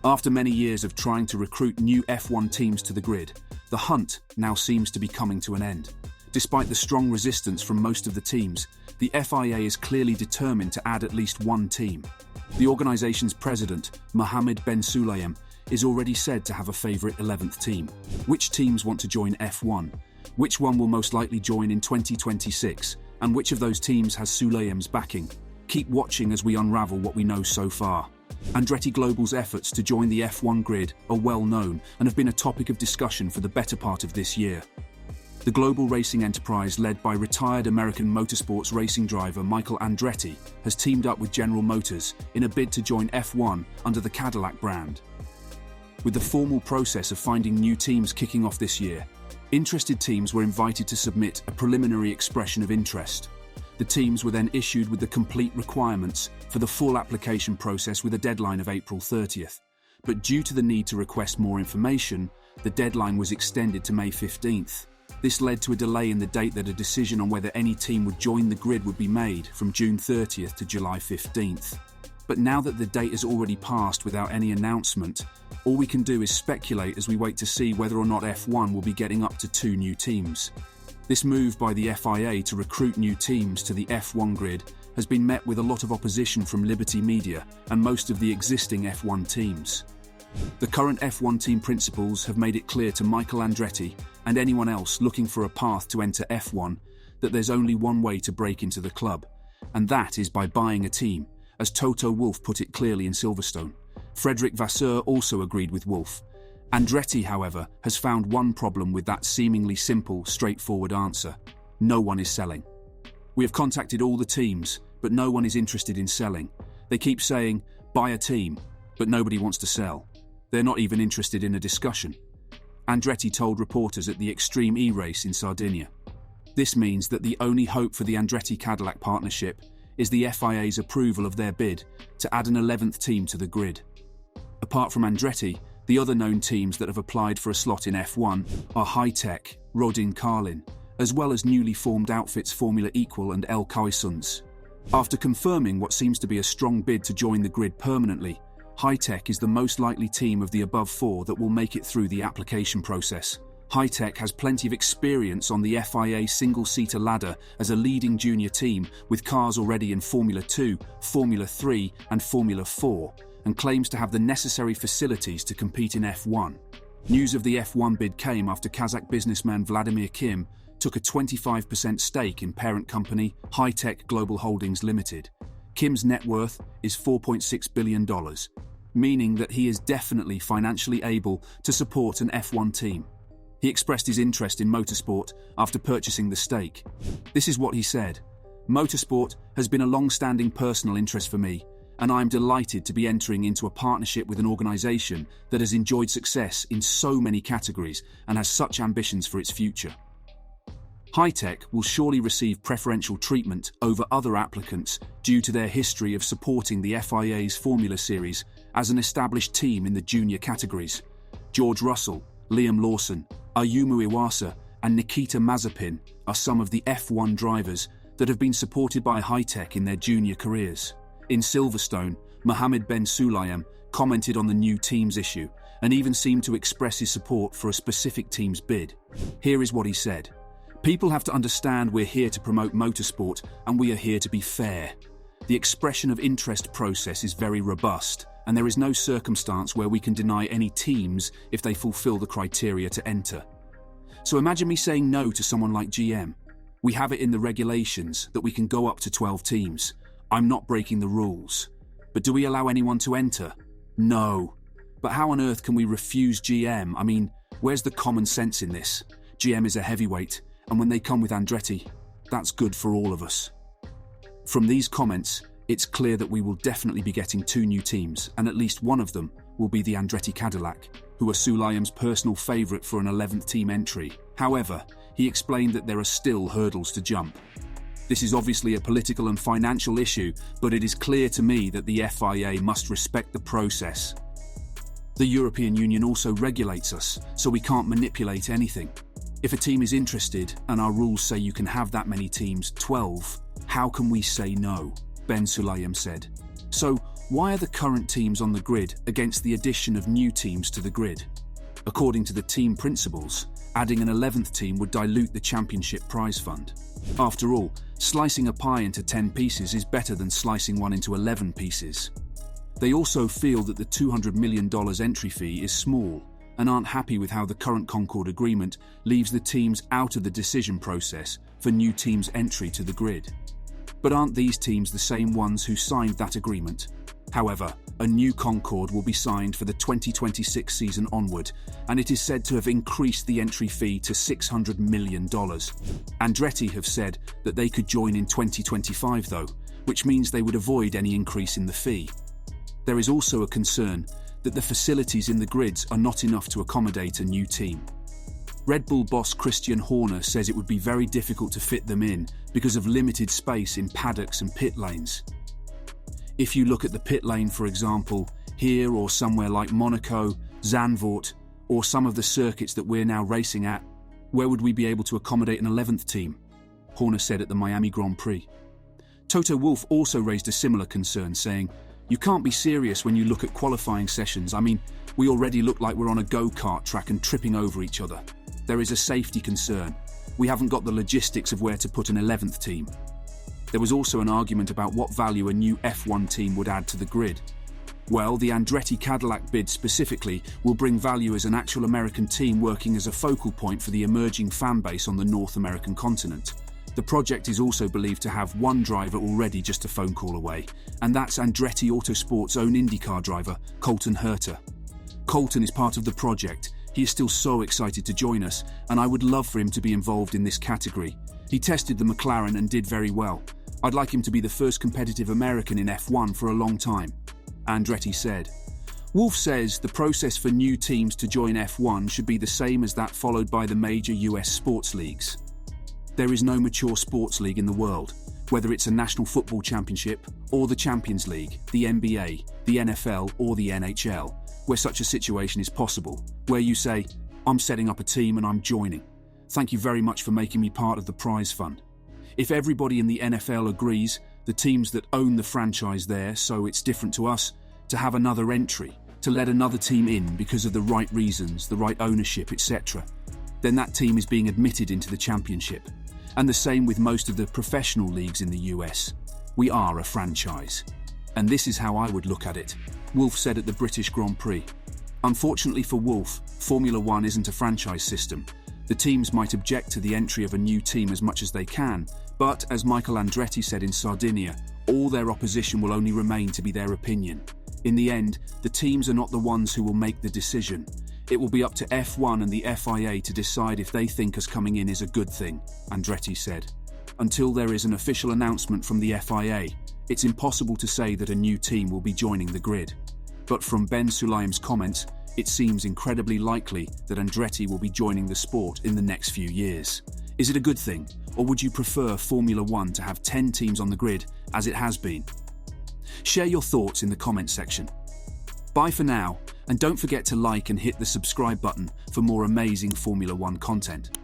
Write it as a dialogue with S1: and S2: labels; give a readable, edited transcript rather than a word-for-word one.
S1: After many years of trying to recruit new F1 teams to the grid, the hunt now seems to be coming to an end. Despite the strong resistance from most of the teams, the FIA is clearly determined to add at least one team. The organization's president, Mohammed Ben Sulayem, is already said to have a favorite 11th team. Which teams want to join F1? Which one will most likely join in 2026? And which of those teams has Sulayem's backing? Keep watching as we unravel what we know so far. Andretti Global's efforts to join the F1 grid are well known and have been a topic of discussion for the better part of this year. The global racing enterprise, led by retired American motorsports racing driver Michael Andretti, has teamed up with General Motors in a bid to join F1 under the Cadillac brand. With the formal process of finding new teams kicking off this year, interested teams were invited to submit a preliminary expression of interest. The teams were then issued with the complete requirements for the full application process with a deadline of April 30th. But due to the need to request more information, the deadline was extended to May 15th. This led to a delay in the date that a decision on whether any team would join the grid would be made from June 30th to July 15th. But now that the date has already passed without any announcement, all we can do is speculate as we wait to see whether or not F1 will be getting up to 2 new teams. This move by the FIA to recruit new teams to the F1 grid has been met with a lot of opposition from Liberty Media and most of the existing F1 teams. The current F1 team principals have made it clear to Michael Andretti and anyone else looking for a path to enter F1 that there's only one way to break into the club, and that is by buying a team, as Toto Wolff put it clearly in Silverstone. Frederick Vasseur also agreed with Wolff. Andretti, however, has found one problem with that seemingly simple, straightforward answer. No one is selling. We have contacted all the teams, but no one is interested in selling. They keep saying, buy a team, but nobody wants to sell. They're not even interested in a discussion. Andretti told reporters at the Extreme E race in Sardinia. This means that the only hope for the Andretti-Cadillac partnership is the FIA's approval of their bid to add an 11th team to the grid. Apart from Andretti, the other known teams that have applied for a slot in F1 are Hightech, Rodin Carlin, as well as newly formed outfits Formula Equal and El Kaisuns. After confirming what seems to be a strong bid to join the grid permanently, Hightech is the most likely team of the above 4 that will make it through the application process. Hightech has plenty of experience on the FIA single-seater ladder as a leading junior team with cars already in Formula 2, Formula 3 and Formula 4, and claims to have the necessary facilities to compete in F1. News of the F1 bid came after Kazakh businessman Vladimir Kim took a 25% stake in parent company Hightech Global Holdings Limited. Kim's net worth is $4.6 billion, meaning that he is definitely financially able to support an F1 team. He expressed his interest in motorsport after purchasing the stake. This is what he said: "Motorsport has been a long-standing personal interest for me, and I am delighted to be entering into a partnership with an organization that has enjoyed success in so many categories and has such ambitions for its future." Hightech will surely receive preferential treatment over other applicants due to their history of supporting the FIA's Formula Series as an established team in the junior categories. George Russell, Liam Lawson, Ayumu Iwasa and Nikita Mazepin are some of the F1 drivers that have been supported by Hightech in their junior careers. In Silverstone, Mohammed Ben Sulayem commented on the new team's issue and even seemed to express his support for a specific team's bid. Here is what he said: "People have to understand we're here to promote motorsport and we are here to be fair. The expression of interest process is very robust, and there is no circumstance where we can deny any teams if they fulfill the criteria to enter. So imagine me saying no to someone like GM. We have it in the regulations that we can go up to 12 teams. I'm not breaking the rules. But do we allow anyone to enter? No. But how on earth can we refuse GM? I mean, where's the common sense in this? GM is a heavyweight, and when they come with Andretti, that's good for all of us." From these comments, it's clear that we will definitely be getting 2 new teams, and at least one of them will be the Andretti Cadillac, who are Sulayem's personal favourite for an 11th team entry. However, he explained that there are still hurdles to jump. "This is obviously a political and financial issue, but it is clear to me that the FIA must respect the process. The European Union also regulates us, so we can't manipulate anything. If a team is interested and our rules say you can have that many teams, 12, how can we say no?" Ben Sulayem said. "So, Why are the current teams on the grid against the addition of new teams to the grid? According to the team principles, adding an 11th team would dilute the championship prize fund. After all, slicing a pie into 10 pieces is better than slicing one into 11 pieces. They also feel that the $200 million entry fee is small and aren't happy with how the current Concord agreement leaves the teams out of the decision process for new teams' entry to the grid. But aren't these teams the same ones who signed that agreement? However, a new Concord will be signed for the 2026 season onward, and it is said to have increased the entry fee to $600 million. Andretti have said that they could join in 2025 though, which means they would avoid any increase in the fee. There is also a concern that the facilities in the grids are not enough to accommodate a new team. Red Bull boss Christian Horner says it would be very difficult to fit them in because of limited space in paddocks and pit lanes. If you look at the pit lane, for example, here or somewhere like Monaco, Zandvoort, or some of the circuits that we're now racing at, where would we be able to accommodate an 11th team? Horner said at the Miami Grand Prix. Toto Wolff also raised a similar concern, saying, "You can't be serious when you look at qualifying sessions. I mean, we already look like we're on a go-kart track and tripping over each other. There is a safety concern. We haven't got the logistics of where to put an 11th team." There was also an argument about what value a new F1 team would add to the grid. Well, the Andretti Cadillac bid specifically will bring value as an actual American team working as a focal point for the emerging fan base on the North American continent. The project is also believed to have one driver already just a phone call away, and that's Andretti Autosport's own IndyCar driver, Colton Herta. Colton is part of the project. He is still so excited to join us, and I would love for him to be involved in this category. He tested the McLaren and did very well. I'd like him to be the first competitive American in F1 for a long time, Andretti said. Wolff says the process for new teams to join F1 should be the same as that followed by the major US sports leagues. There is no mature sports league in the world, whether it's a National Football Championship or the Champions League, the NBA, the NFL or the NHL, where such a situation is possible, where you say, "I'm setting up a team and I'm joining. Thank you very much for making me part of the prize fund." If everybody in the NFL agrees, the teams that own the franchise there, so it's different to us, to have another entry, to let another team in because of the right reasons, the right ownership, etc., then that team is being admitted into the championship. And the same with most of the professional leagues in the US. We are a franchise. And this is how I would look at it, Wolff said at the British Grand Prix. Unfortunately for Wolff, Formula One isn't a franchise system. The teams might object to the entry of a new team as much as they can, but as Michael Andretti said in Sardinia, all their opposition will only remain to be their opinion. In the end, the teams are not the ones who will make the decision. It will be up to F1 and the FIA to decide if they think us coming in is a good thing, Andretti said. Until there is an official announcement from the FIA, it's impossible to say that a new team will be joining the grid. But from Ben Sulayem's comments, it seems incredibly likely that Andretti will be joining the sport in the next few years. Is it a good thing, or would you prefer Formula One to have 10 teams on the grid, as it has been? Share your thoughts in the comments section. Bye for now, and don't forget to like and hit the subscribe button for more amazing Formula One content.